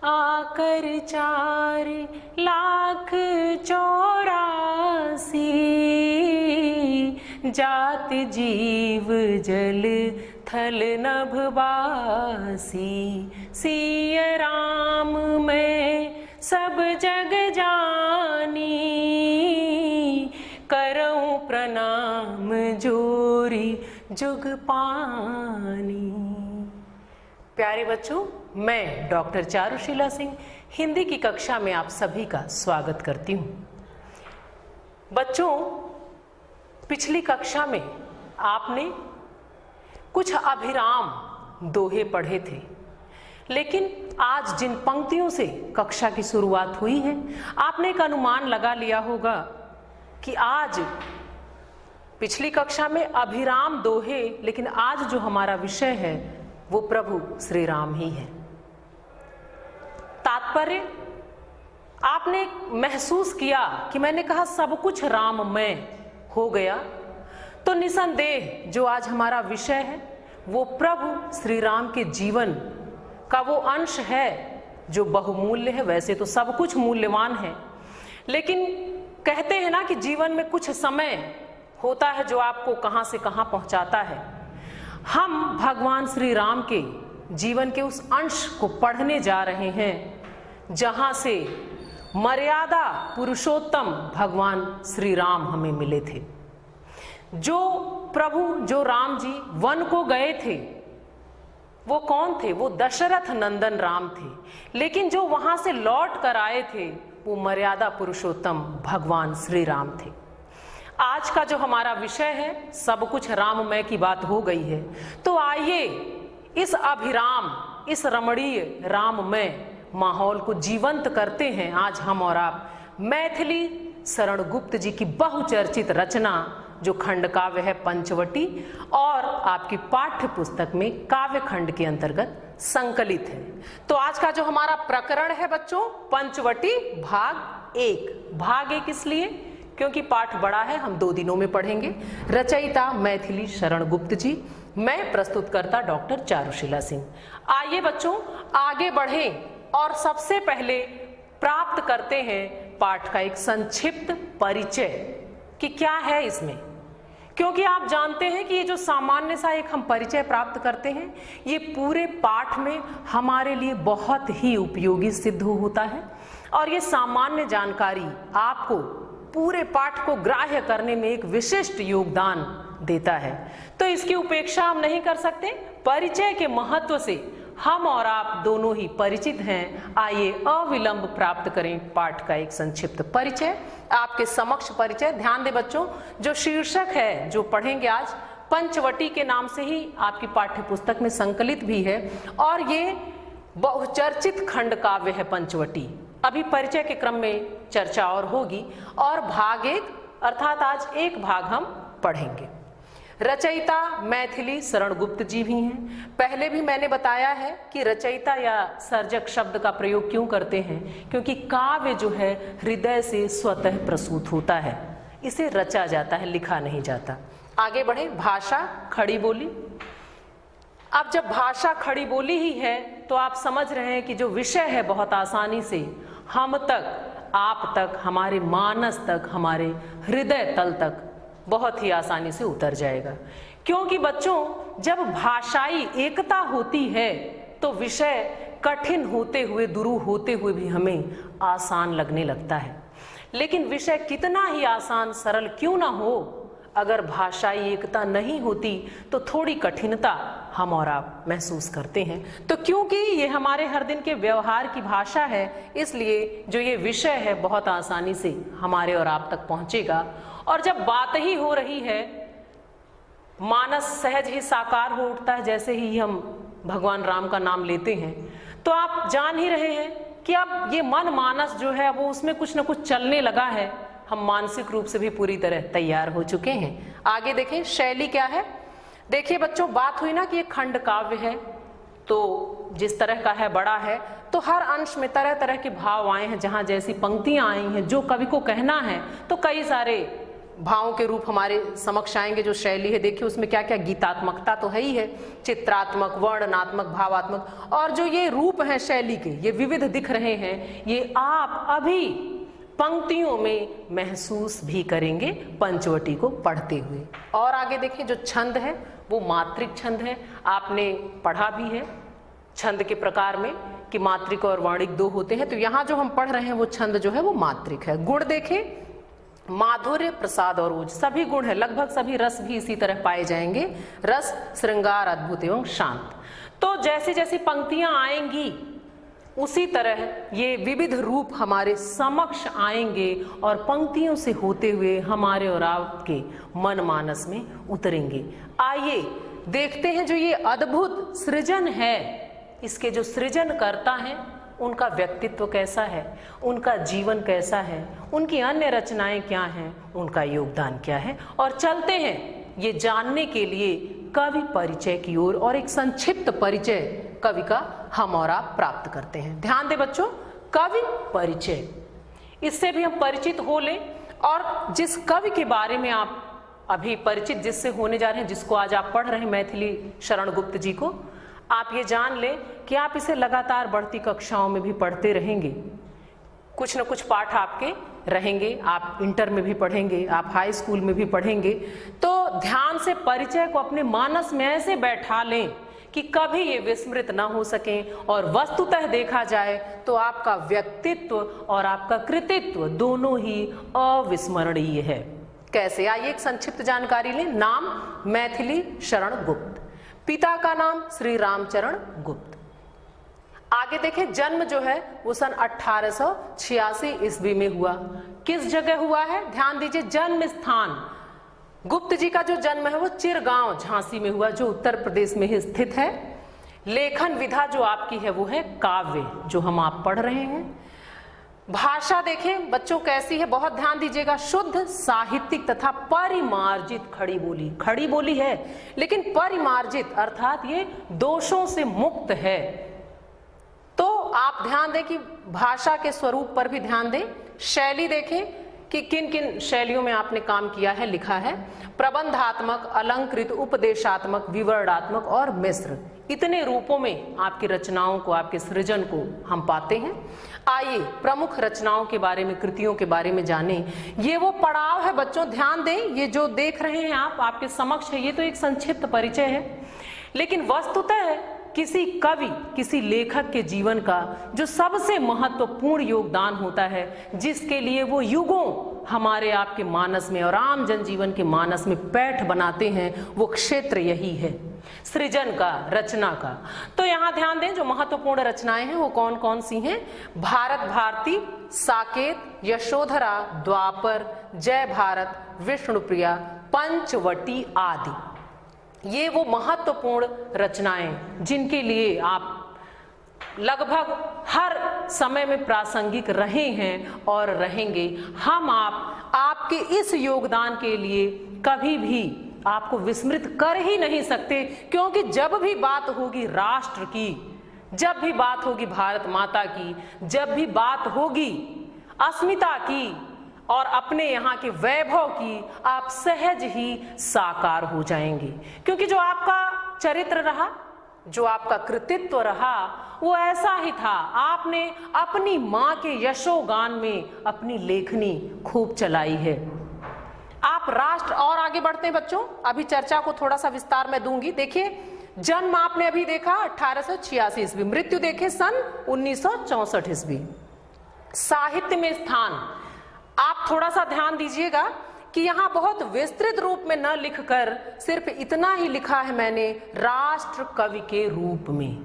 आकर 4,84 जात जीव जल थल नभवासी। सिय राम मैं सब जग जानी, करऊं प्रणाम जोरी जुग पानी। प्यारे बच्चों, मैं डॉक्टर चारुशीला सिंह हिंदी की कक्षा में आप सभी का स्वागत करती हूँ। बच्चों, पिछली कक्षा में आपने कुछ अभिराम दोहे पढ़े थे, लेकिन आज जिन पंक्तियों से कक्षा की शुरुआत हुई है, आपने एक अनुमान लगा लिया होगा कि आज पिछली कक्षा में अभिराम दोहे, लेकिन आज जो हमारा विषय है वो प्रभु श्री राम ही है। तात्पर्य आपने महसूस किया कि मैंने कहा सब कुछ राममय हो गया, तो निसंदेह जो आज हमारा विषय है वो प्रभु श्री राम के जीवन का वो अंश है जो बहुमूल्य है। वैसे तो सब कुछ मूल्यवान है, लेकिन कहते हैं ना कि जीवन में कुछ समय होता है जो आपको कहां से कहां पहुंचाता है। हम भगवान श्री राम के जीवन के उस अंश को पढ़ने जा रहे हैं जहां से मर्यादा पुरुषोत्तम भगवान श्री राम हमें मिले थे। जो प्रभु, जो राम जी वन को गए थे वो कौन थे? वो दशरथ नंदन राम थे, लेकिन जो वहां से लौट कर आए थे वो मर्यादा पुरुषोत्तम भगवान श्री राम थे। आज का जो हमारा विषय है सब कुछ राममय की बात हो गई है, तो आइए इस अभिराम, इस रमणीय राममय माहौल को जीवंत करते हैं आज हम और आप मैथिली शरण गुप्त जी की बहुचर्चित रचना जो खंड काव्य है पंचवटी और आपकी पाठ्य पुस्तक में काव्य खंड के अंतर्गत संकलित है। तो आज का जो हमारा प्रकरण है बच्चों, पंचवटी भाग 1। भाग 1 इसलिए क्योंकि पाठ बड़ा है, हम 2 दिनों में पढ़ेंगे। रचयिता मैथिली शरण गुप्त जी, मैं प्रस्तुतकर्ता डॉक्टर चारुशीला सिंह। आइए बच्चों आगे बढ़ें और सबसे पहले प्राप्त करते हैं पाठ का एक संक्षिप्त परिचय कि क्या है इसमें, क्योंकि आप जानते हैं कि ये जो सामान्य सा एक हम परिचय प्राप्त करते हैं ये पूरे पाठ में हमारे लिए बहुत ही उपयोगी सिद्ध होता है और ये सामान्य जानकारी आपको पूरे पाठ को ग्राह्य करने में एक विशिष्ट योगदान देता है। तो इसकी उपेक्षा हम नहीं कर सकते। परिचय के महत्व से हम और आप दोनों ही परिचित हैं। आइए अविलंब प्राप्त करें पाठ का एक संक्षिप्त परिचय। आपके समक्ष परिचय, ध्यान दें बच्चों, जो शीर्षक है जो पढ़ेंगे आज पंचवटी के नाम से ही आपकी पाठ्य पुस्तक में संकलित भी है और ये बहुचर्चित खंड काव्य है पंचवटी। अभी परिचय के क्रम में चर्चा और होगी और भाग 1 अर्थात आज एक भाग हम पढ़ेंगे। रचयिता मैथिली शरण गुप्त जी भी हैं। पहले भी मैंने बताया है कि रचयिता या सर्जक शब्द का प्रयोग क्यों करते हैं, क्योंकि काव्य जो है हृदय से स्वतः प्रसूत होता है, इसे रचा जाता है, लिखा नहीं जाता। आगे बढ़े। भाषा खड़ी बोली। अब जब भाषा खड़ी बोली ही है तो आप समझ रहे हैं कि जो विषय है बहुत आसानी से हम तक, आप तक, हमारे मानस तक, हमारे हृदय तल तक बहुत ही आसानी से उतर जाएगा। क्योंकि बच्चों जब भाषाई एकता होती है तो विषय कठिन होते हुए, दुरूह होते हुए भी हमें आसान लगने लगता है। लेकिन विषय कितना ही आसान सरल क्यों ना हो, अगर भाषाई एकता नहीं होती तो थोड़ी कठिनता हम और आप महसूस करते हैं। तो क्योंकि ये हमारे हर दिन के व्यवहार की भाषा है, इसलिए जो ये विषय है बहुत आसानी से हमारे और आप तक पहुंचेगा। और जब बात ही हो रही है, मानस सहज ही साकार हो उठता है जैसे ही हम भगवान राम का नाम लेते हैं, तो आप जान ही रहे हैं कि अब ये मन मानस जो है वो उसमें कुछ ना कुछ चलने लगा है। हम मानसिक रूप से भी पूरी तरह तैयार हो चुके हैं। आगे देखें शैली क्या है। देखिए बच्चों, बात हुई ना कि ये खंड काव्य है, तो जिस तरह का है बड़ा है, तो हर अंश में तरह तरह के भाव आए हैं। जहां जैसी पंक्तियां आई हैं, जो कवि को कहना है, तो कई सारे भावों के रूप हमारे समक्ष आएंगे। जो शैली है देखिए उसमें क्या क्या गीतात्मकता तो है ही है, चित्रात्मक, वर्णनात्मक, भावात्मक, और जो ये रूप हैं शैली के, ये विविध दिख रहे हैं, ये आप अभी पंक्तियों में महसूस भी करेंगे पंचवटी को पढ़ते हुए। और आगे देखिए जो छंद है वो मात्रिक छंद है, आपने पढ़ा भी है छंद के प्रकार में कि मात्रिक और वर्णिक दो होते हैं, तो यहाँ जो हम पढ़ रहे हैं वो छंद जो है वो मात्रिक है। गुण देखें, माधुर्य, प्रसाद और ओज, सभी गुण है, लगभग सभी रस भी इसी तरह पाए जाएंगे, रस, श्रृंगार, अद्भुत एवं शांत। तो जैसी जैसी पंक्तियां आएंगी उसी तरह ये विविध रूप हमारे समक्ष आएंगे और पंक्तियों से होते हुए हमारे और आपके मन मानस में उतरेंगे। आइए देखते हैं जो ये अद्भुत सृजन है, इसके जो सृजन करता है उनका व्यक्तित्व कैसा है, उनका जीवन कैसा है, उनकी अन्य रचनाएं क्या हैं, उनका योगदान क्या है। और चलते हैं ये जानने के लिए कवि परिचय की ओर, और एक संक्षिप्त परिचय कवि का हम और आप प्राप्त करते हैं। ध्यान दें बच्चों, कवि परिचय, इससे भी हम परिचित हो लें। और जिस कवि के बारे में आप अभी परिचित जिससे होने जा रहे हैं, जिसको आज आप पढ़ रहे हैं, मैथिली शरण गुप्त जी को, आप ये जान लें कि आप इसे लगातार बढ़ती कक्षाओं में भी पढ़ते रहेंगे। कुछ न कुछ पाठ आपके रहेंगे, आप इंटर में भी पढ़ेंगे, आप हाई स्कूल में भी पढ़ेंगे। तो ध्यान से परिचय को अपने मानस में ऐसे बैठा लें कि कभी ये विस्मृत ना हो सके, और वस्तुतः देखा जाए तो आपका व्यक्तित्व और आपका कृतित्व दोनों ही अविस्मरणीय है। कैसे, आइए एक संक्षिप्त जानकारी लें। नाम मैथिली शरण गुप्त, पिता का नाम श्री रामचरण गुप्त। आगे देखें, जन्म जो है वो सन 1886 ईस्वी में हुआ। किस जगह हुआ है, ध्यान दीजिए, जन्म स्थान गुप्त जी का जो जन्म है वो चिरगांव झांसी में हुआ, जो उत्तर प्रदेश में ही स्थित है। लेखन विधा जो आपकी है वो है काव्य, जो हम आप पढ़ रहे हैं। भाषा देखें बच्चों कैसी है, बहुत ध्यान दीजिएगा, शुद्ध साहित्यिक तथा परिमार्जित खड़ी बोली। खड़ी बोली है लेकिन परिमार्जित अर्थात ये दोषों से मुक्त है। तो आप ध्यान दें कि भाषा के स्वरूप पर भी ध्यान दें। शैली देखें कि किन किन शैलियों में आपने काम किया है, लिखा है प्रबंधात्मक, अलंकृत, उपदेशात्मक, विवरणात्मक और मिश्र। इतने रूपों में आपकी रचनाओं को, आपके सृजन को हम पाते हैं। आइए प्रमुख रचनाओं के बारे में, कृतियों के बारे में जानें। ये वो पड़ाव है बच्चों, ध्यान दें, ये जो देख रहे हैं आप आपके समक्ष है, ये तो एक संक्षिप्त परिचय है, लेकिन वस्तुतः किसी कवि, किसी लेखक के जीवन का जो सबसे महत्वपूर्ण योगदान होता है, जिसके लिए वो युगों हमारे आपके मानस में और आम जनजीवन के मानस में पैठ बनाते हैं, वो क्षेत्र यही है, सृजन का, रचना का। तो यहाँ ध्यान दें जो महत्वपूर्ण रचनाएं हैं वो कौन कौन सी हैं। भारत भारती, साकेत, यशोधरा, द्वापर, जय भारत, विष्णुप्रिया, पंचवटी आदि। ये वो महत्वपूर्ण रचनाएं जिनके लिए आप लगभग हर समय में प्रासंगिक रहे हैं और रहेंगे। हम आपके इस योगदान के लिए कभी भी आपको विस्मृत कर ही नहीं सकते, क्योंकि जब भी बात होगी राष्ट्र की, जब भी बात होगी भारत माता की, जब भी बात होगी अस्मिता की और अपने यहाँ के वैभव की, आप सहज ही साकार हो जाएंगे। क्योंकि जो आपका चरित्र रहा, जो आपका कृतित्व रहा, वो ऐसा ही था। आपने अपनी माँ के यशोगान में अपनी लेखनी खूब चलाई है। आप राष्ट्र, और आगे बढ़ते हैं बच्चों, अभी चर्चा को थोड़ा सा विस्तार में दूंगी। देखिए जन्म आपने अभी देखा 1886 ईस्वी, मृत्यु देखे सन 1964 ईस्वी। साहित्य में स्थान, आप थोड़ा सा ध्यान दीजिएगा कि यहाँ बहुत विस्तृत रूप में न लिखकर सिर्फ इतना ही लिखा है मैंने, राष्ट्र कवि के रूप में,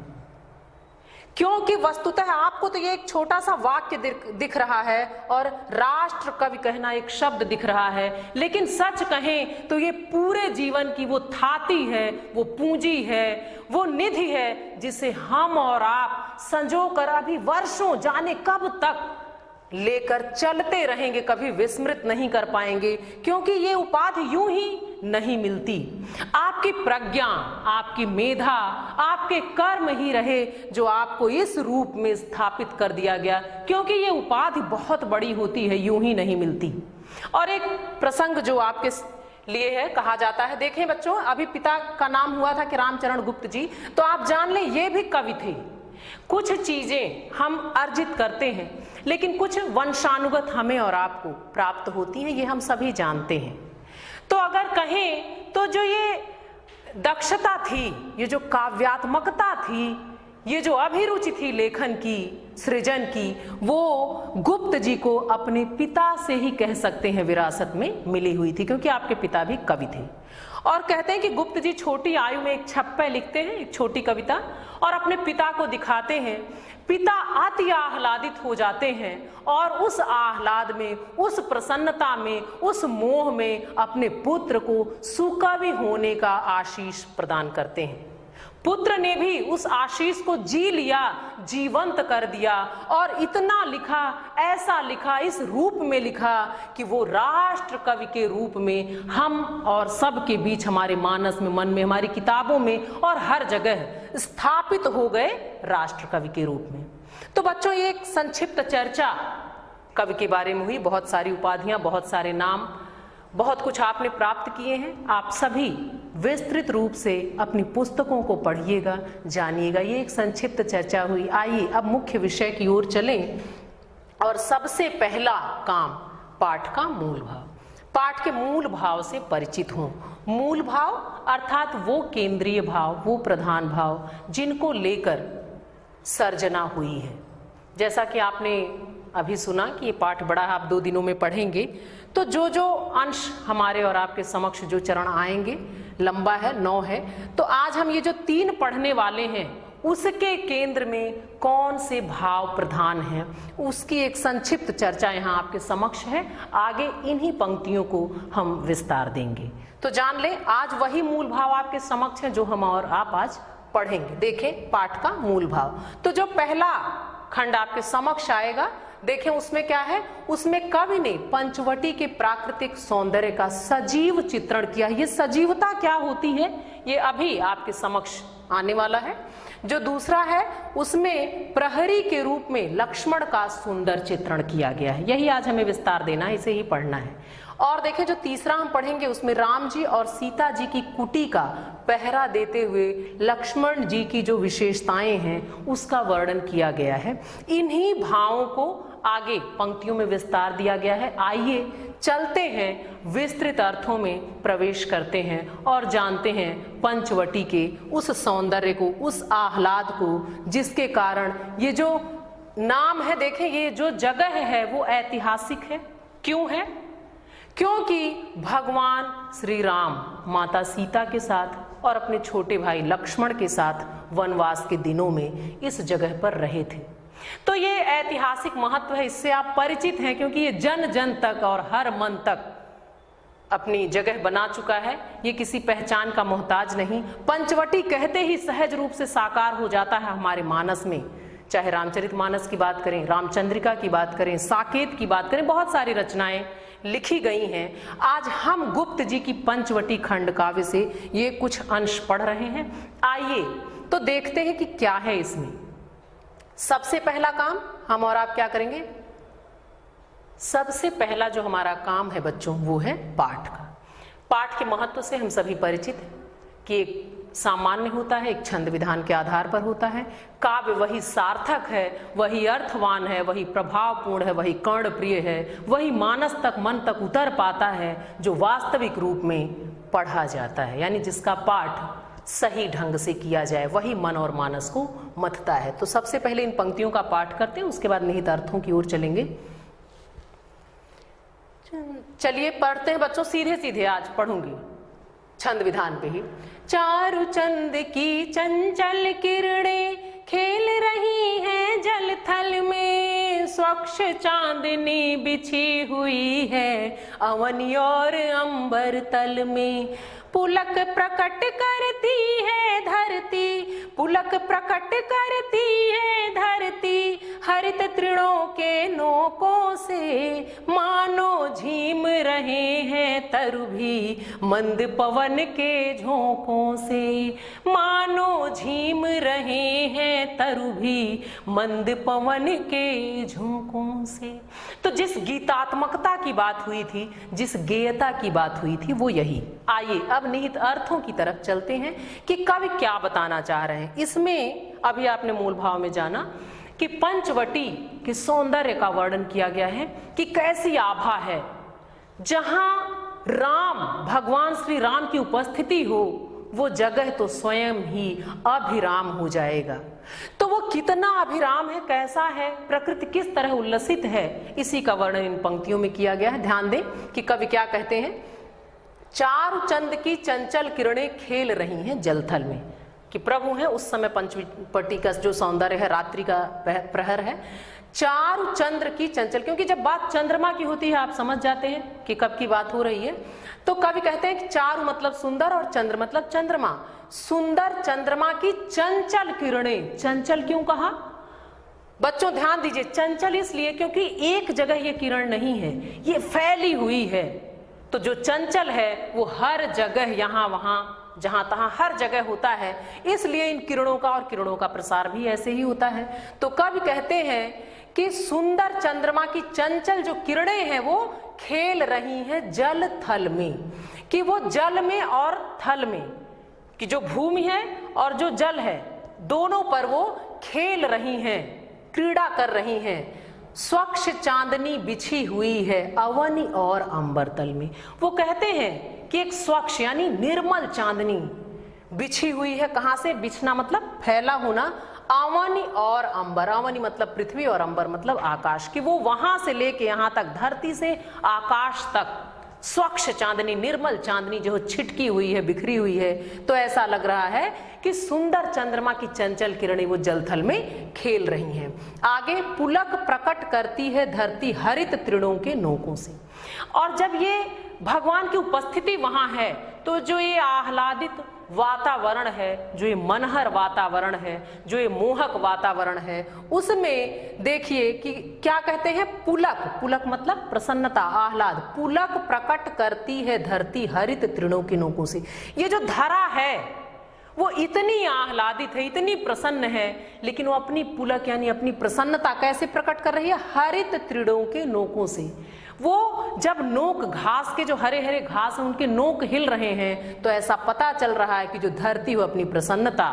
क्योंकि वस्तुतः आपको तो ये एक छोटा सा वाक्य दिख रहा है और राष्ट्र कवि कहना एक शब्द दिख रहा है, लेकिन सच कहें तो ये पूरे जीवन की वो थाती है, वो पूंजी है, वो निधि है, जिसे हम और आप संजोकर अभी वर्षों जाने कब तक लेकर चलते रहेंगे, कभी विस्मृत नहीं कर पाएंगे, क्योंकि ये उपाधि यूं ही नहीं मिलती। आपकी प्रज्ञा, आपकी मेधा, आपके कर्म ही रहे जो आपको इस रूप में स्थापित कर दिया गया, क्योंकि ये उपाधि बहुत बड़ी होती है, यूं ही नहीं मिलती। और एक प्रसंग जो आपके लिए है, कहा जाता है, देखें बच्चों, अभी पिता का नाम हुआ था कि रामचरण गुप्त जी, तो आप जान लें ये भी कवि थे। कुछ चीजें हम अर्जित करते हैं लेकिन कुछ वंशानुगत हमें और आपको प्राप्त होती हैं, ये हम सभी जानते हैं। तो अगर कहें तो जो ये दक्षता थी, ये जो काव्यात्मकता थी, ये जो अभिरुचि थी लेखन की, सृजन की, वो गुप्त जी को अपने पिता से ही कह सकते हैं विरासत में मिली हुई थी, क्योंकि आपके पिता भी कवि थे। और कहते हैं कि गुप्त जी छोटी आयु में एक छप्पे लिखते हैं, एक छोटी कविता, और अपने पिता को दिखाते हैं। पिता अति आह्लादित हो जाते हैं और उस आह्लाद में, उस प्रसन्नता में, उस मोह में अपने पुत्र को सुकवि होने का आशीष प्रदान करते हैं। पुत्र ने भी उस आशीष को जी लिया, जीवंत कर दिया, और इतना लिखा, ऐसा लिखा, इस रूप में लिखा कि वो राष्ट्र कवि के रूप में हम और सब के बीच, हमारे मानस में, मन में, हमारी किताबों में और हर जगह स्थापित हो गए राष्ट्र कवि के रूप में। तो बच्चों, ये एक संक्षिप्त चर्चा कवि के बारे में हुई। बहुत सारी उपाधियां, बहुत सारे नाम, बहुत कुछ आपने प्राप्त किए हैं। आप सभी विस्तृत रूप से अपनी पुस्तकों को पढ़िएगा, जानिएगा। ये एक संक्षिप्त चर्चा हुई। आइए अब मुख्य विषय की ओर चलें, और सबसे पहला काम पाठ का मूल भाव। पाठ के मूल भाव से परिचित हों। मूल भाव अर्थात वो केंद्रीय भाव, वो प्रधान भाव जिनको लेकर सर्जना हुई है। जैसा कि आपने अभी सुना कि ये पाठ बड़ा है, आप 2 दिनों में पढ़ेंगे, तो जो जो अंश हमारे और आपके समक्ष जो चरण आएंगे, लंबा है, 9 है, तो आज हम ये जो 3 पढ़ने वाले हैं उसके केंद्र में कौन से भाव प्रधान हैं, उसकी एक संक्षिप्त चर्चा यहाँ आपके समक्ष है। आगे इन्हीं पंक्तियों को हम विस्तार देंगे। तो जान लें, आज वही मूल भाव आपके समक्ष है जो हम और आप आज पढ़ेंगे। देखें पाठ का मूल भाव। तो जो पहला खंड आपके समक्ष आएगा, देखें उसमें क्या है। उसमें कवि ने पंचवटी के प्राकृतिक सौंदर्य का सजीव चित्रण किया। ये सजीवता क्या होती है, ये अभी आपके समक्ष आने वाला है। जो दूसरा है, उसमें प्रहरी के रूप में लक्ष्मण का सुंदर चित्रण किया गया है। यही आज हमें विस्तार देना है, इसे ही पढ़ना है। और देखें जो तीसरा हम पढ़ेंगे, उसमें राम जी और सीता जी की कुटी का पहरा देते हुए लक्ष्मण जी की जो विशेषताएं हैं उसका वर्णन किया गया है। इन्हीं भावों को आगे पंक्तियों में विस्तार दिया गया है। आइए चलते हैं, विस्तृत अर्थों में प्रवेश करते हैं और जानते हैं पंचवटी के उस सौंदर्य को, उस आह्लाद को, जिसके कारण ये जो नाम है, देखें ये जो जगह है वो ऐतिहासिक है। क्यों है? क्योंकि भगवान श्री राम माता सीता के साथ और अपने छोटे भाई लक्ष्मण के साथ वनवास के दिनों में इस जगह पर रहे थे। तो ये ऐतिहासिक महत्व है, इससे आप परिचित हैं, क्योंकि ये जन जन तक और हर मन तक अपनी जगह बना चुका है। ये किसी पहचान का मोहताज नहीं। पंचवटी कहते ही सहज रूप से साकार हो जाता है हमारे मानस में। चाहे रामचरितमानस की बात करें, रामचंद्रिका की बात करें, साकेत की बात करें, बहुत सारी रचनाएं लिखी गई हैं। आज हम गुप्त जी की पंचवटी खंड काव्य से ये कुछ अंश पढ़ रहे हैं। आइए तो देखते हैं कि क्या है इसमें। सबसे पहला काम हम और आप क्या करेंगे? सबसे पहला जो हमारा काम है बच्चों, वो है पाठ का। पाठ के महत्व से हम सभी परिचित हैं कि एक सामान्य होता है, एक छंद विधान के आधार पर होता है। काव्य वही सार्थक है, वही अर्थवान है, वही प्रभावपूर्ण है, वही कर्णप्रिय है, वही मानस तक, मन तक उतर पाता है जो वास्तविक रूप में पढ़ा जाता है, यानी जिसका पाठ सही ढंग से किया जाए, वही मन और मानस को मथता है। तो सबसे पहले इन पंक्तियों का पाठ करते हैं, उसके बाद निहित अर्थों की ओर चलेंगे। चलिए पढ़ते हैं बच्चों, सीधे सीधे आज पढ़ूंगी छंद विधान पे ही। चारु चंद की चंचल किरणें खेल रही हैं जल थल में, स्वच्छ चांदनी बिछी हुई है अवनी और अंबर तल में। पुलक प्रकट करती है धरती, पुलक प्रकट करती है धरती, हर हरित तृणों के नोकों से, मानो झीम रहे हैं तरु भी मंद पवन के झोंकों से, मानो झीम रहे हैं तरु भी मंद पवन के झोंकों से। तो जिस गीतात्मकता की बात हुई थी, जिस गेयता की बात हुई थी, वो यही। आइए अब निहित अर्थों की तरफ चलते हैं कि कवि क्या बताना चाह रहे हैं। इसमें अभी आपने मूल भाव में जाना कि पंचवटी के सौंदर्य का वर्णन किया गया है कि कैसी आभा है, जहां राम, भगवान श्री राम की उपस्थिति हो, वो जगह तो स्वयं ही अभिराम हो जाएगा। तो वो कितना अभिराम है, कैसा है, प्रकृति किस तरह उल्लसित है, इसी का वर्णन इन पंक्तियों में किया गया है। ध्यान दें कि कवि क्या कहते हैं। चारु चंद की चंचल किरणें खेल रही हैं जलथल में, कि प्रभु है उस समय पंचवटी का जो सौंदर्य है, रात्रि का प्रहर है। चारु चंद्र की चंचल, क्योंकि जब बात चंद्रमा की होती है आप समझ जाते हैं कि कब की बात हो रही है। तो कवि कहते हैं कि चारु मतलब सुंदर और चंद्र मतलब चंद्रमा। सुंदर चंद्रमा की चंचल किरणें, चंचल क्यों कहा बच्चों, ध्यान दीजिए। चंचल इसलिए क्योंकि एक जगह ये किरण नहीं है, ये फैली हुई है। तो जो चंचल है वो हर जगह, यहां वहां जहां तहां हर जगह होता है, इसलिए इन किरणों का और किरणों का प्रसार भी ऐसे ही होता है। तो कवि कहते हैं कि सुंदर चंद्रमा की चंचल जो किरणें हैं वो खेल रही हैं जल थल में, कि वो जल में और थल में, कि जो भूमि है और जो जल है दोनों पर वो खेल रही हैं, क्रीड़ा कर रही हैं। स्वच्छ चांदनी बिछी हुई है अवनी और अंबर तल में। वो कहते हैं कि एक स्वच्छ यानी निर्मल चांदनी बिछी हुई है। कहां से बिछना मतलब फैला होना, अवनी और अंबर, अवनी मतलब पृथ्वी और अंबर मतलब आकाश, कि वो वहां से लेके यहां तक, धरती से आकाश तक स्वच्छ चांदनी, निर्मल चांदनी जो छिटकी हुई है, बिखरी हुई है। तो ऐसा लग रहा है कि सुंदर चंद्रमा की चंचल किरणें वो जलथल में खेल रही हैं। आगे पुलक प्रकट करती है धरती हरित तृणों के नोकों से। और जब ये भगवान की उपस्थिति वहां है तो जो ये आह्लादित वातावरण है, जो ये मनहर वातावरण है, जो ये मोहक वातावरण है, उसमें देखिए कि क्या कहते हैं, पुलक, पुलक मतलब प्रसन्नता, आह्लाद। पुलक प्रकट करती है धरती हरित तृणों के नोकों से। ये जो धरा है वो इतनी आह्लादित है, इतनी प्रसन्न है, लेकिन वो अपनी पुलक यानी अपनी प्रसन्नता कैसे प्रकट कर रही है, हरित तृणों के नोकों से। वो जब नोक, घास के जो हरे हरे घास हैं उनके नोक हिल रहे हैं, तो ऐसा पता चल रहा है कि जो धरती वो अपनी प्रसन्नता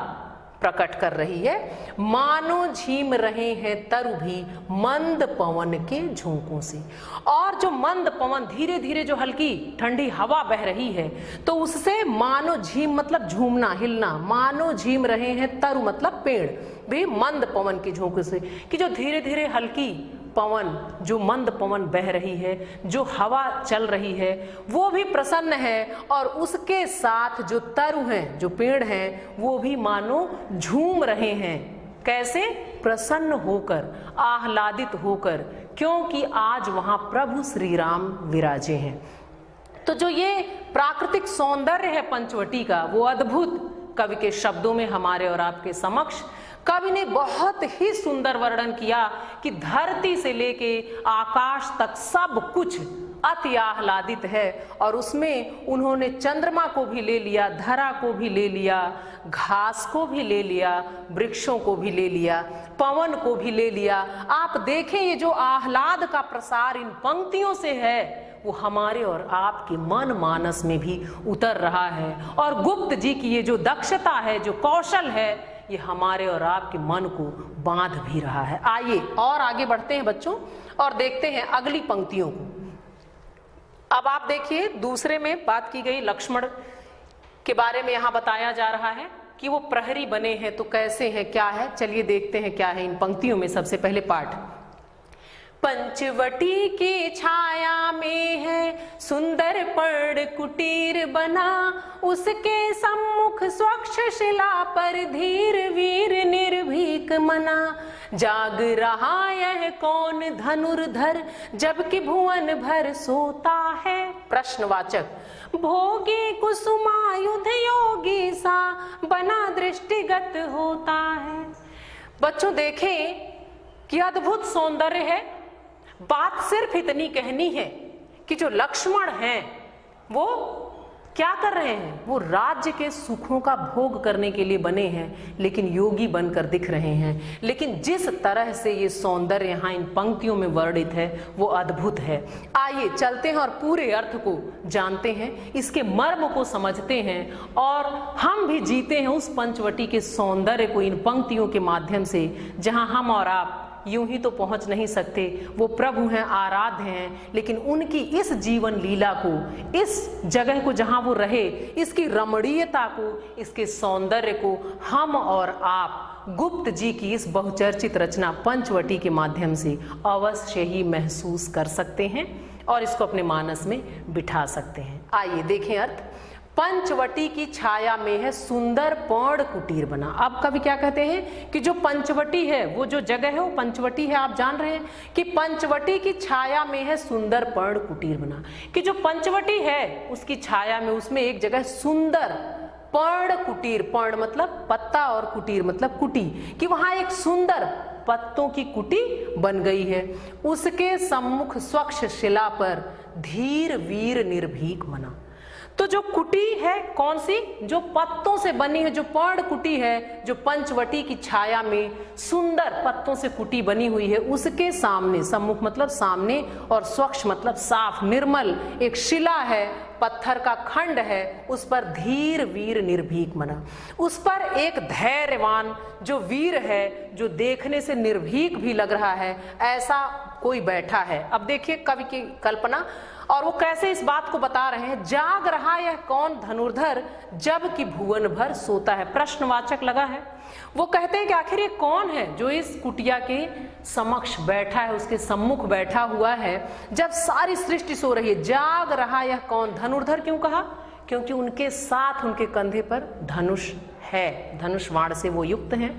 प्रकट कर रही है। मानो झीम रहे हैं तरु भी मंद पवन के झोंकों से। और जो मंद पवन, धीरे धीरे जो हल्की ठंडी हवा बह रही है, तो उससे मानो झीम मतलब झूमना, हिलना, मानो झीम रहे हैं तरु मतलब पेड़ भी मंद पवन के झोंकों से, कि जो धीरे धीरे हल्की पवन, जो मंद पवन बह रही है, जो हवा चल रही है, वो भी प्रसन्न है। और उसके साथ जो तरु हैं, जो पेड़ हैं, वो भी मानो झूम रहे हैं। कैसे? प्रसन्न होकर, आह्लादित होकर, क्योंकि आज वहां प्रभु श्री राम विराजे हैं। तो जो ये प्राकृतिक सौंदर्य है पंचवटी का, वो अद्भुत कवि के शब्दों में हमारे और आपके समक्ष कवि ने बहुत ही सुंदर वर्णन किया कि धरती से लेके आकाश तक सब कुछ अति आह्लादित है। और उसमें उन्होंने चंद्रमा को भी ले लिया, धरा को भी ले लिया, घास को भी ले लिया, वृक्षों को भी ले लिया, पवन को भी ले लिया। आप देखें ये जो आह्लाद का प्रसार इन पंक्तियों से है, वो हमारे और आपके मन मानस में भी उतर रहा है। और गुप्त जी की ये जो दक्षता है, जो कौशल है, ये हमारे और आपके मन को बांध भी रहा है। आइए और आगे बढ़ते हैं बच्चों और देखते हैं अगली पंक्तियों को। अब आप देखिए, दूसरे में बात की गई लक्ष्मण के बारे में यहाँ बताया जा रहा है कि वो प्रहरी बने हैं, तो कैसे हैं, क्या है, चलिए देखते हैं क्या है इन पंक्तियों में। सबसे पहले पाठ, पंचवटी की छाया में है सुंदर पर्ण कुटीर बना, उसके सम्मुख स्वच्छ शिला पर धीर वीर निर्भीक मना। जाग रहा यह कौन धनुर्धर, जबकि भुवन भर सोता है। प्रश्नवाचक, भोगी कुसुमायुध योगी सा बना दृष्टिगत होता है। बच्चों देखें कि अद्भुत सौंदर्य है। बात सिर्फ इतनी कहनी है कि जो लक्ष्मण हैं वो क्या कर रहे हैं, वो राज्य के सुखों का भोग करने के लिए बने हैं, लेकिन योगी बनकर दिख रहे हैं। लेकिन जिस तरह से ये सौंदर्य यहाँ इन पंक्तियों में वर्णित है वो अद्भुत है। आइए चलते हैं और पूरे अर्थ को जानते हैं, इसके मर्म को समझते हैं और हम भी जीते हैं उस पंचवटी के सौंदर्य को इन पंक्तियों के माध्यम से, जहाँ हम और आप यूं ही तो पहुंच नहीं सकते। वो प्रभु हैं, आराध्य हैं, लेकिन उनकी इस जीवन लीला को, इस जगह को जहां वो रहे, इसकी रमणीयता को, इसके सौंदर्य को हम और आप गुप्त जी की इस बहुचर्चित रचना पंचवटी के माध्यम से अवश्य ही महसूस कर सकते हैं और इसको अपने मानस में बिठा सकते हैं। आइए देखें अर्थ। पंचवटी की छाया में है सुंदर पर्ण कुटीर बना। अब कवि क्या कहते हैं कि जो पंचवटी है, वो जो जगह है वो पंचवटी है। आप जान रहे हैं कि पंचवटी की छाया में है सुंदर पर्ण कुटीर बना, कि जो पंचवटी है उसकी छाया में, उसमें एक जगह सुंदर पर्ण कुटीर, पर्ण मतलब पत्ता और कुटीर मतलब कुटी, कि वहां एक सुंदर पत्तों की कुटी बन गई है। उसके सम्मुख स्वच्छ शिला पर धीर वीर निर्भीक मना। तो जो कुटी है कौन सी, जो पत्तों से बनी है, जो पर्ण कुटी है, जो पंचवटी की छाया में सुंदर पत्तों से कुटी बनी हुई है, उसके सामने, सम्मुख मतलब सामने और स्वच्छ मतलब साफ निर्मल एक शिला है, पत्थर का खंड है, उस पर धीर वीर निर्भीक मना। उस पर एक धैर्यवान जो वीर है, जो देखने से निर्भीक भी लग रहा है, ऐसा कोई बैठा है। अब देखिए कवि की कल्पना, और वो कैसे इस बात को बता रहे हैं। जाग रहा यह कौन धनुर्धर जब कि भुवन भर सोता है। प्रश्नवाचक लगा है। वो कहते हैं कि आखिर ये कौन है जो इस कुटिया के समक्ष बैठा है, उसके सम्मुख बैठा हुआ है जब सारी सृष्टि सो रही है। जाग रहा यह कौन, धनुर्धर क्यों कहा, क्योंकि उनके साथ उनके कंधे पर धनुष है, धनुष बाण से वो युक्त हैं।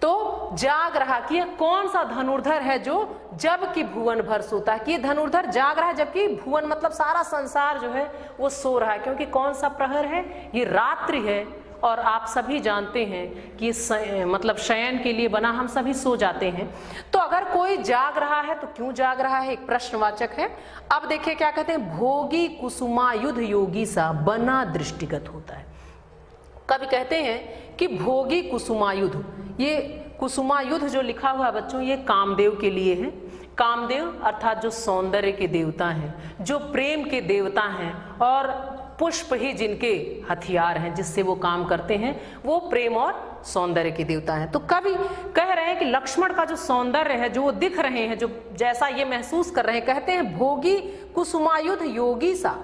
तो जाग रहा कि यह कौन सा धनुर्धर है जो जबकि भुवन भर सोता है, कि ये धनुर्धर जाग रहा है जबकि भुवन मतलब सारा संसार जो है वो सो रहा है। क्योंकि कौन सा प्रहर है, ये रात्रि है, और आप सभी जानते हैं कि मतलब शयन के लिए बना, हम सभी सो जाते हैं। तो अगर कोई जाग रहा है तो क्यों जाग रहा है, एक प्रश्नवाचक है। अब देखिए क्या कहते हैं, भोगी कुसुमायुध योगी सा बना दृष्टिगत होता है। कवि कहते हैं कि भोगी कुसुमायुध, ये कुसुमायुध जो लिखा हुआ है बच्चों, ये कामदेव के लिए है। कामदेव अर्थात जो सौंदर्य के देवता हैं, जो प्रेम के देवता हैं, और पुष्प ही जिनके हथियार हैं, जिससे वो काम करते हैं, वो प्रेम और सौंदर्य के देवता हैं। तो कवि कह रहे हैं कि लक्ष्मण का जो सौंदर्य है, जो वो दिख रहे हैं, जो जैसा ये महसूस कर रहे हैं, कहते हैं भोगी कुसुमायुध योगी सा,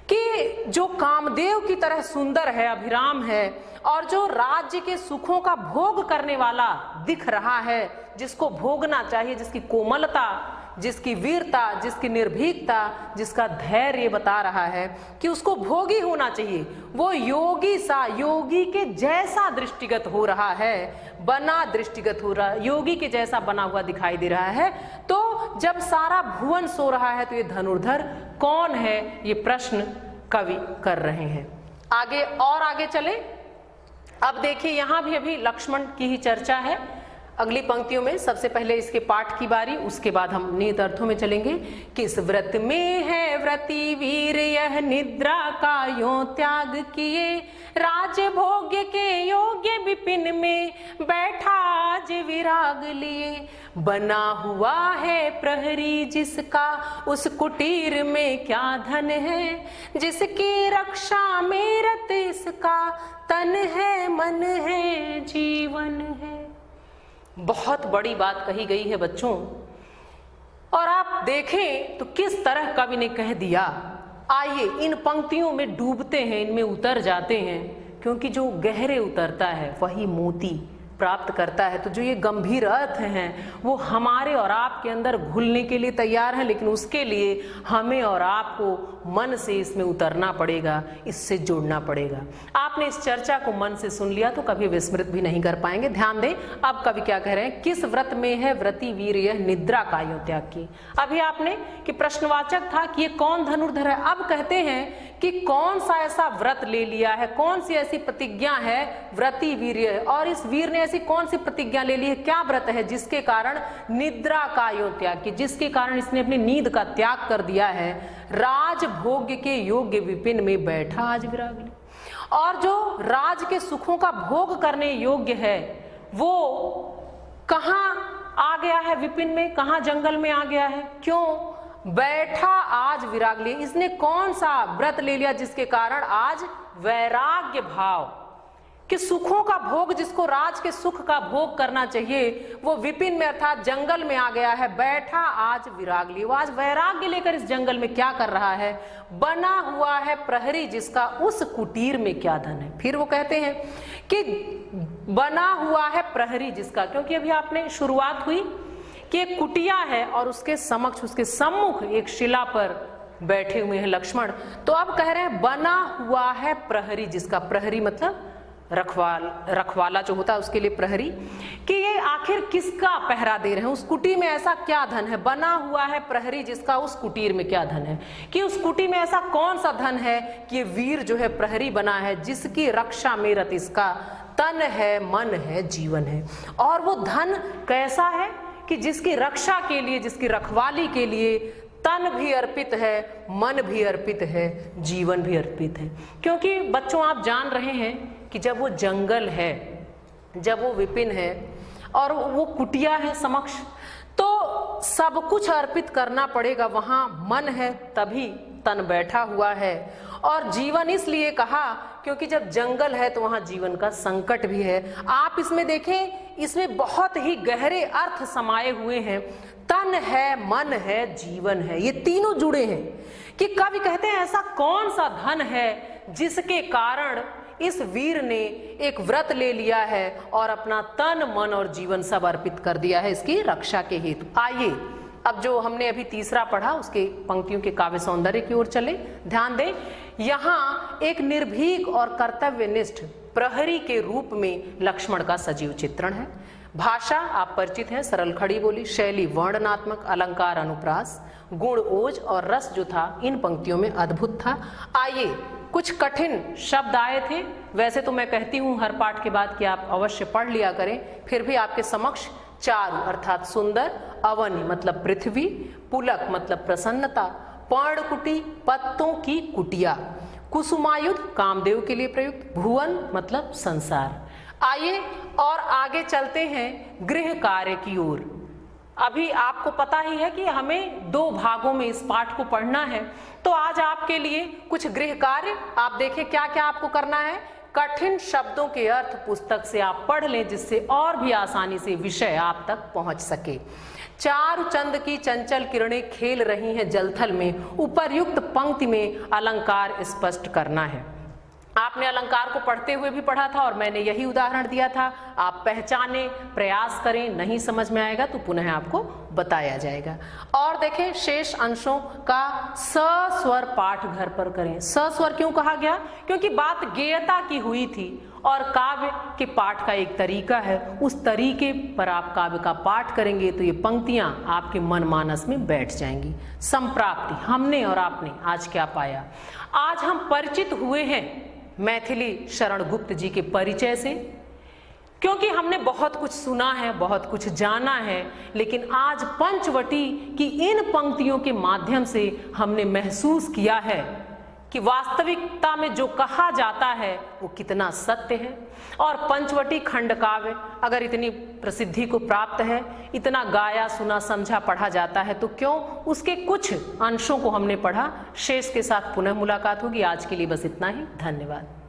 कि जो कामदेव की तरह सुंदर है, अभिराम है, और जो राज्य के सुखों का भोग करने वाला दिख रहा है, जिसको भोगना चाहिए, जिसकी कोमलता, जिसकी वीरता, जिसकी निर्भीकता, जिसका धैर्य बता रहा है कि उसको भोगी होना चाहिए, वो योगी सा, योगी के जैसा दृष्टिगत हो रहा है, बना दृष्टिगत हो रहा है, योगी के जैसा बना हुआ दिखाई दे रहा है। तो जब सारा भुवन सो रहा है तो ये धनुर्धर कौन है, ये प्रश्न कवि कर रहे हैं। आगे और आगे चले। अब देखिए यहां भी अभी लक्ष्मण की ही चर्चा है। अगली पंक्तियों में सबसे पहले इसके पाठ की बारी, उसके बाद हम निहित अर्थों में चलेंगे। किस व्रत में है व्रती वीर यह निद्रा का यों त्याग किए, राज भोग्य के योग्य विपिन में बैठा आज विराग लिए। बना हुआ है प्रहरी जिसका उस कुटीर में क्या धन है, जिसकी रक्षा में रत इसका तन है मन है जीवन है। बहुत बड़ी बात कही गई है बच्चों, और आप देखें तो किस तरह कवि ने कह दिया। आइए इन पंक्तियों में डूबते हैं, इनमें उतर जाते हैं, क्योंकि जो गहरे उतरता है वही मोती प्राप्त करता है। तो जो ये गंभीर अर्थ हैं वो हमारे और आपके अंदर घुलने के लिए तैयार है, लेकिन उसके लिए हमें और आपको मन से इसमें उतरना पड़ेगा, इससे जुड़ना पड़ेगा। आपने इस चर्चा को मन से सुन लिया तो कभी विस्मृत भी नहीं कर पाएंगे। ध्यान दें, अब कवि क्या कह रहे हैं, किस व्रत में है व्रती वीर यह निद्रा का यों त्याग की। अभी आपने कि प्रश्नवाचक था कि ये कौन धनुर्धर है, अब कहते हैं कि कौन सा ऐसा व्रत ले लिया है, कौन सी ऐसी प्रतिज्ञा है व्रती वीर, और इस वीर ने ऐसी कौन सी प्रतिज्ञा ले ली है, क्या व्रत है जिसके कारण निद्रा का यो त्याग की, जिसके कारण इसने अपनी नींद का त्याग कर दिया है। राजभोग्य के योग्य विपिन में बैठा आज विरागली। और जो राज के सुखों का भोग करने योग्य है वो कहाँ आ गया है, विपिन में, कहाँ जंगल में आ गया है, क्यों बैठा आज विरागली। इसने कौन सा व्रत ले लिया जिसके कारण आज वैराग्य भाव कि सुखों का भोग, जिसको राज के सुख का भोग करना चाहिए, वो विपिन में अर्थात जंगल में आ गया है। बैठा आज विरागली, वो आज वैराग्य लेकर इस जंगल में क्या कर रहा है। बना हुआ है प्रहरी जिसका उस कुटीर में क्या धन है। फिर वो कहते हैं कि बना हुआ है प्रहरी जिसका, क्योंकि अभी आपने शुरुआत हुई कि एक कुटिया है और उसके समक्ष, उसके सम्मुख एक शिला पर बैठे हुए हैं लक्ष्मण। तो अब कह रहे हैं बना हुआ है प्रहरी जिसका, प्रहरी मतलब रखवाला जो होता है उसके लिए प्रहरी, कि ये आखिर किसका पहरा दे रहे हैं, उस कुटी में ऐसा क्या धन है। बना हुआ है प्रहरी जिसका उस कुटीर में क्या धन है, कि उस कुटी में ऐसा कौन सा धन है कि ये वीर जो है प्रहरी बना है, जिसकी रक्षा में रत इसका तन है, मन है, जीवन है। और वो धन कैसा है कि जिसकी रक्षा के लिए, जिसकी रखवाली के लिए तन भी अर्पित है, मन भी अर्पित है, जीवन भी अर्पित है। क्योंकि बच्चों आप जान रहे हैं कि जब वो जंगल है, जब वो विपिन है और वो कुटिया है समक्ष, तो सब कुछ अर्पित करना पड़ेगा। वहां मन है तभी तन बैठा हुआ है। और जीवन इसलिए कहा क्योंकि जब जंगल है तो वहां जीवन का संकट भी है। आप इसमें देखें, इसमें बहुत ही गहरे अर्थ समाये हुए हैं। तन है, मन है, जीवन है, ये तीनों जुड़े हैं। कि कवि कहते हैं ऐसा कौन सा धन है जिसके कारण इस वीर ने एक व्रत ले लिया है और अपना तन, मन और जीवन सब अर्पित कर दिया है इसकी रक्षा के हेतु। आइए अब जो हमने अभी तीसरा पढ़ा उसके पंक्तियों के काव्य सौंदर्य की ओर चले। ध्यान दें, यहाँ एक निर्भीक और कर्तव्यनिष्ठ प्रहरी के रूप में लक्ष्मण का सजीव चित्रण है। भाषा आप परिचित हैं, सरल खड़ी बोली, शैली वर्णनात्मक, अलंकार अनुप्रास, गुण ओज और रस जो था इन पंक्तियों में अद्भुत था। आइए कुछ कठिन शब्द आए थे, वैसे तो मैं कहती हूँ हर पाठ के बाद कि आप अवश्य पढ़ लिया करें, फिर भी आपके समक्ष चारु अर्थात सुंदर, अवनी मतलब पृथ्वी, पुलक मतलब प्रसन्नता, पर्णकुटी पत्तों की कुटिया, कुसुमायुध कामदेव के लिए प्रयुक्त, भुवन मतलब संसार। आइए और आगे चलते हैं गृह कार्य की ओर। अभी आपको पता ही है कि हमें 2 भागों में इस पाठ को पढ़ना है, तो आज आपके लिए कुछ गृह कार्य आप देखें क्या क्या आपको करना है। कठिन शब्दों के अर्थ पुस्तक से आप पढ़ लें जिससे और भी आसानी से विषय आप तक पहुंच सके। चारु चंद की चंचल किरणें खेल रही हैं जलथल में, उपर्युक्त पंक्ति में अलंकार स्पष्ट करना है। आपने अलंकार को पढ़ते हुए भी पढ़ा था और मैंने यही उदाहरण दिया था। आप पहचाने, प्रयास करें, नहीं समझ में आएगा तो पुनः आपको बताया जाएगा। और देखें शेष अंशों का सस्वर पाठ घर पर करें। सस्वर क्यों कहा गया? क्योंकि बात गेयता की हुई थी और काव्य के पाठ का एक तरीका है, उस तरीके पर आप काव्य का पाठ करेंगे तो ये पंक्तियां आपके मन मानस में बैठ जाएंगी। संप्राप्ति, हमने और आपने आज क्या पाया? आज हम परिचित हुए हैं मैथिली शरण गुप्त जी के परिचय से, क्योंकि हमने बहुत कुछ सुना है, बहुत कुछ जाना है, लेकिन आज पंचवटी की इन पंक्तियों के माध्यम से हमने महसूस किया है कि वास्तविकता में जो कहा जाता है वो कितना सत्य है। और पंचवटी खंड काव्य अगर इतनी प्रसिद्धि को प्राप्त है, इतना गाया सुना समझा पढ़ा जाता है, तो क्यों उसके कुछ अंशों को हमने पढ़ा। शेष के साथ पुनः मुलाकात होगी। आज के लिए बस इतना ही। धन्यवाद।